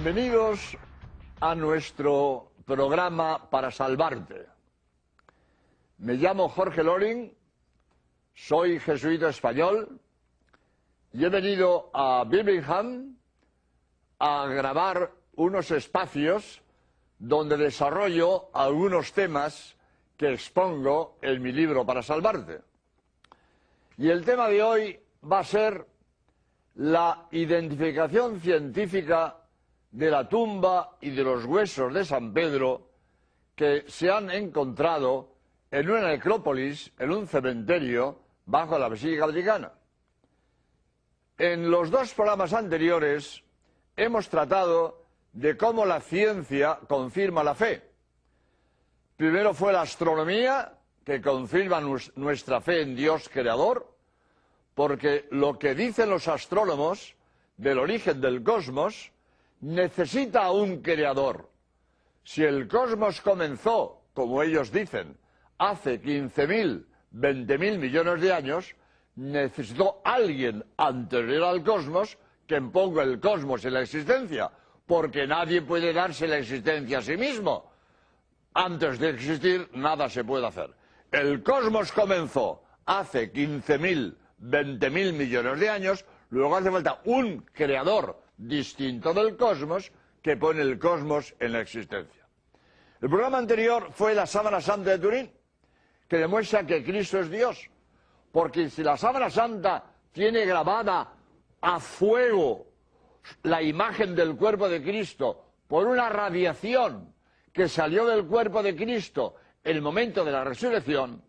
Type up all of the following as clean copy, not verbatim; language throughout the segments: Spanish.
Bienvenidos a nuestro programa Para Salvarte. Me llamo Jorge Loring, soy jesuita español y he venido a Birmingham a grabar unos espacios donde desarrollo algunos temas que expongo en mi libro Para Salvarte. Y el tema de hoy va a ser la identificación científica de la tumba y de los huesos de San Pedro que se han encontrado en una necrópolis, en un cementerio, bajo la Basílica Vaticana. En los dos programas anteriores hemos tratado de cómo la ciencia confirma la fe. Primero fue la astronomía, que confirma nuestra fe en Dios creador, porque lo que dicen los astrónomos del origen del cosmos necesita a un creador. Si el cosmos comenzó, como ellos dicen, hace 15.000, 20.000 millones de años, necesitó alguien anterior al cosmos que ponga el cosmos en la existencia, porque nadie puede darse la existencia a sí mismo. Antes de existir, nada se puede hacer. El cosmos comenzó hace 15.000, 20.000 millones de años, luego hace falta un creador distinto del cosmos que pone el cosmos en la existencia. El programa anterior fue la Sábana Santa de Turín, que demuestra que Cristo es Dios, porque si la Sábana Santa tiene grabada a fuego la imagen del cuerpo de Cristo por una radiación que salió del cuerpo de Cristo en el momento de la resurrección,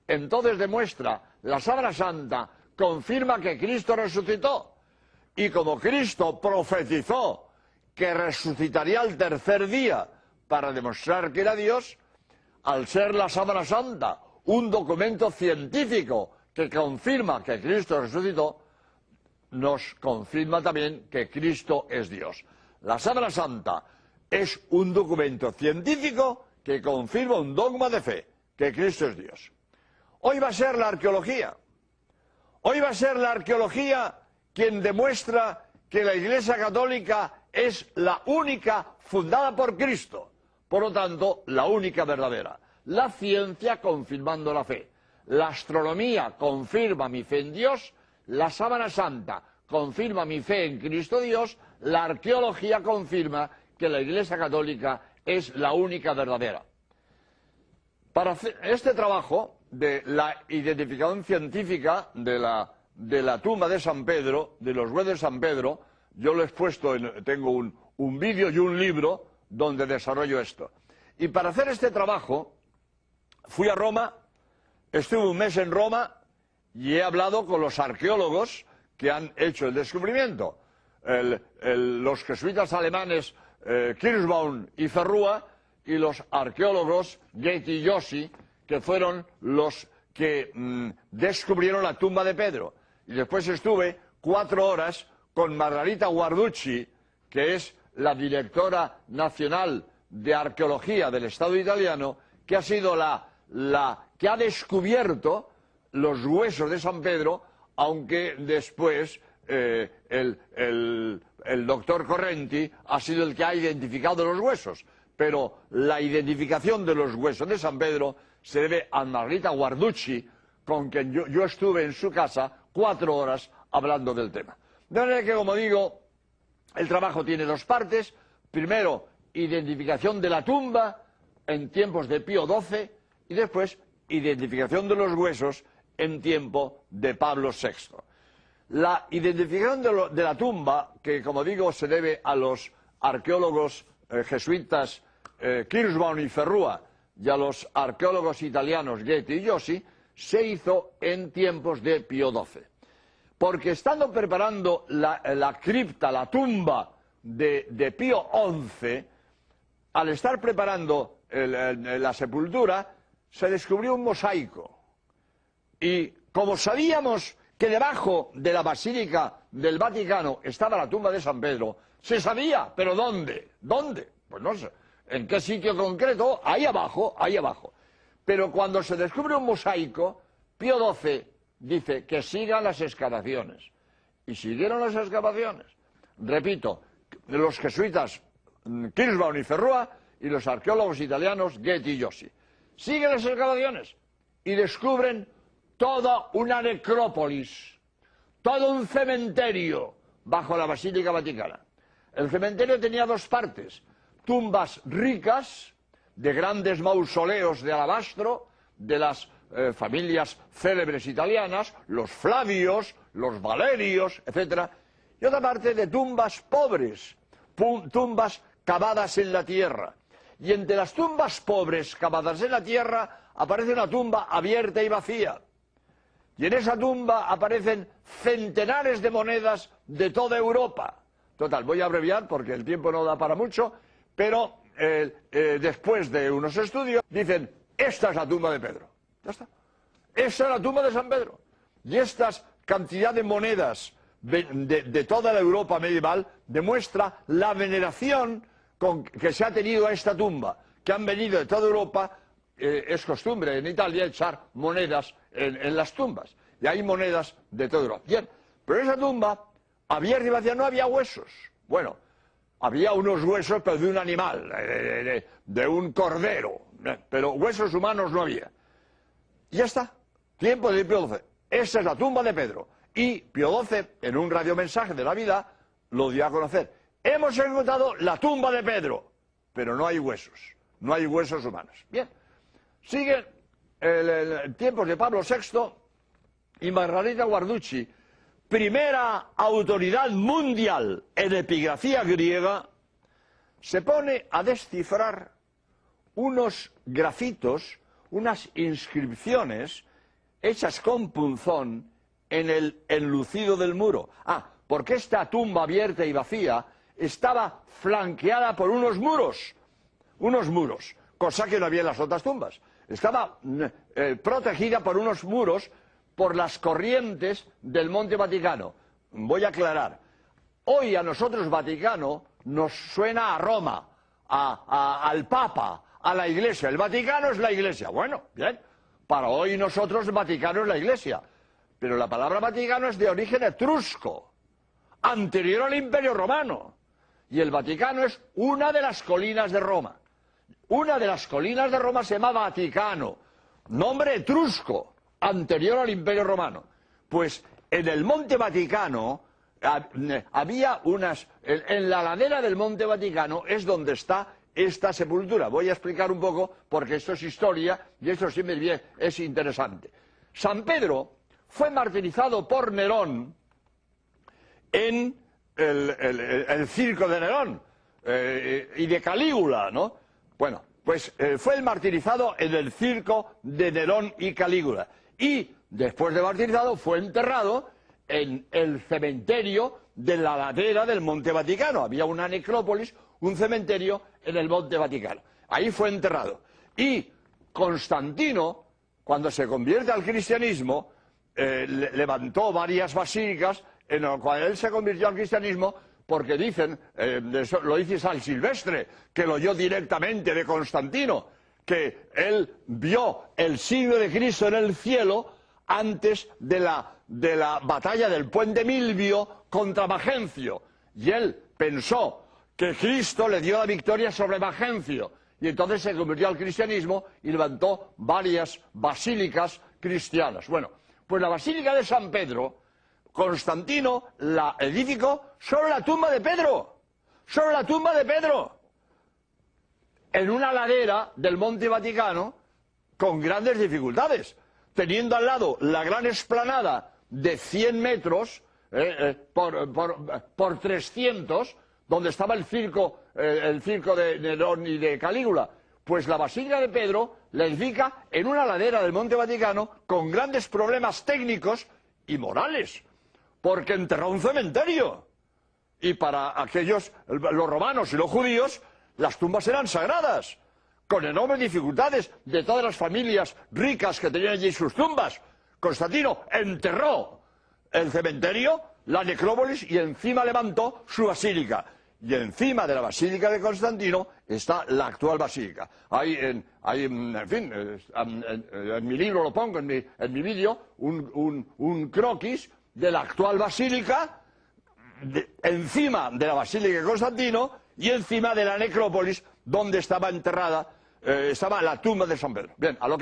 entonces demuestra, la Sábana Santa confirma que Cristo resucitó. Y como Cristo profetizó que resucitaría al tercer día para demostrar que era Dios, al ser la Sábana Santa un documento científico que confirma que Cristo resucitó, nos confirma también que Cristo es Dios. La Sábana Santa es un documento científico que confirma un dogma de fe, que Cristo es Dios. Hoy va a ser la arqueología. Hoy va a ser la arqueología quien demuestra que la Iglesia Católica es la única fundada por Cristo, por lo tanto, la única verdadera. La ciencia confirmando la fe. La astronomía confirma mi fe en Dios, la Sábana Santa confirma mi fe en Cristo Dios, la arqueología confirma que la Iglesia Católica es la única verdadera. Para hacer este trabajo de la identificación científica de la tumba de San Pedro, de los huesos de San Pedro, yo lo he expuesto, tengo un vídeo y un libro donde desarrollo esto. Y para hacer este trabajo fui a Roma, estuve un mes en Roma y he hablado con los arqueólogos que han hecho el descubrimiento. Los jesuitas alemanes Kirschbaum y Ferrua, y los arqueólogos Goethe y Josi, que fueron los que descubrieron la tumba de Pedro. Y después estuve 4 horas con Margarita Guarducci, que es la directora nacional de arqueología del Estado italiano, que ha sido la que ha descubierto los huesos de San Pedro, aunque después el doctor Correnti ha sido el que ha identificado los huesos. Pero la identificación de los huesos de San Pedro se debe a Margarita Guarducci, con quien yo estuve en su casa 4 horas hablando del tema. De manera que, como digo, el trabajo tiene 2 partes. Primero, identificación de la tumba en tiempos de Pío XII, y después, identificación de los huesos en tiempo de Pablo VI. La identificación de la tumba, que como digo se debe a los arqueólogos jesuitas Kirschbaum y Ferrua y a los arqueólogos italianos Goethe y Josi, se hizo en tiempos de Pío XII. Porque estando preparando la cripta, la tumba de Pío XI, al estar preparando la sepultura, se descubrió un mosaico. Y como sabíamos que debajo de la Basílica del Vaticano estaba la tumba de San Pedro, se sabía, pero ¿dónde? ¿Dónde? Pues no sé. ¿En qué sitio concreto? Ahí abajo, ahí abajo. Pero cuando se descubre un mosaico, Pío XII dice que sigan las excavaciones. Y siguieron las excavaciones. Repito, los jesuitas Kirschbaum y Ferrua y los arqueólogos italianos Getty y Jossi. Siguen las excavaciones y descubren toda una necrópolis, todo un cementerio bajo la Basílica Vaticana. El cementerio tenía dos partes: tumbas ricas de grandes mausoleos de alabastro de las familias célebres italianas, los Flavios, los Valerios, etc. Y otra parte de tumbas pobres, tumbas cavadas en la tierra. Y entre las tumbas pobres cavadas en la tierra aparece una tumba abierta y vacía. Y en esa tumba aparecen centenares de monedas de toda Europa. Total, voy a abreviar porque el tiempo no da para mucho, pero después de unos estudios dicen: esta es la tumba de Pedro. Ya está. Esa es la tumba de San Pedro. Y esta cantidad de monedas de toda la Europa medieval demuestra la veneración que se ha tenido a esta tumba, que han venido de toda Europa. Es costumbre en Italia echar monedas en las tumbas, y hay monedas de toda Europa. Bien, pero en esa tumba, abierta y vacía, no había huesos. Bueno, había unos huesos, pero de un animal, de un cordero, pero huesos humanos no había. Y ya está, tiempo de Pío XII. Esa es la tumba de Pedro. Y Pío XII, en un radiomensaje de Navidad, lo dio a conocer. Hemos encontrado la tumba de Pedro, pero no hay huesos humanos. Bien, sigue el tiempos de Pablo VI y Margarita Guarducci, primera autoridad mundial en epigrafía griega, se pone a descifrar unos grafitos, unas inscripciones hechas con punzón en el enlucido del muro. Porque esta tumba abierta y vacía estaba flanqueada por unos muros, cosa que no había en las otras tumbas. Estaba protegida por unos muros por las corrientes del Monte Vaticano. Voy a aclarar. Hoy a nosotros Vaticano nos suena a Roma, al Papa, a la Iglesia. El Vaticano es la Iglesia. Bueno, bien. Para hoy nosotros el Vaticano es la Iglesia. Pero la palabra Vaticano es de origen etrusco, anterior al Imperio Romano. Y el Vaticano es una de las colinas de Roma. Una de las colinas de Roma se llama Vaticano, nombre etrusco, anterior al Imperio Romano. Pues en el Monte Vaticano había unas... En la ladera del Monte Vaticano es donde está esta sepultura. Voy a explicar un poco porque esto es historia y esto siempre es interesante. San Pedro fue martirizado por Nerón en el circo de Nerón y de Calígula, ¿no? Bueno, pues fue el martirizado en el circo de Nerón y Calígula. Y después de martirizado fue enterrado en el cementerio de la ladera del Monte Vaticano. Había una necrópolis, un cementerio en el Monte Vaticano. Ahí fue enterrado. Y Constantino, cuando se convierte al cristianismo, levantó varias basílicas en las cuales él se convirtió al cristianismo, porque dicen, lo dice San Silvestre, que lo oyó directamente de Constantino, que él vio el signo de Cristo en el cielo antes de la batalla del puente Milvio contra Magencio. Y él pensó que Cristo le dio la victoria sobre Magencio. Y entonces se convirtió al cristianismo y levantó varias basílicas cristianas. Bueno, pues la Basílica de San Pedro, Constantino la edificó sobre la tumba de Pedro. Sobre la tumba de Pedro. En una ladera del Monte Vaticano con grandes dificultades, teniendo al lado la gran explanada de 100 metros por 300, donde estaba el circo de Nerón y de Calígula. Pues la Basílica de Pedro la edifica en una ladera del Monte Vaticano con grandes problemas técnicos y morales, porque enterró un cementerio. Y para aquellos, los romanos y los judíos, las tumbas eran sagradas, con enormes dificultades de todas las familias ricas que tenían allí sus tumbas. Constantino enterró el cementerio, la necrópolis, y encima levantó su basílica. Y encima de la basílica de Constantino está la actual basílica. En mi libro lo pongo, en mi vídeo, un croquis de la actual basílica, encima de la Basílica de Constantino y encima de la necrópolis donde estaba enterrada, estaba la tumba de San Pedro. Bien, a lo que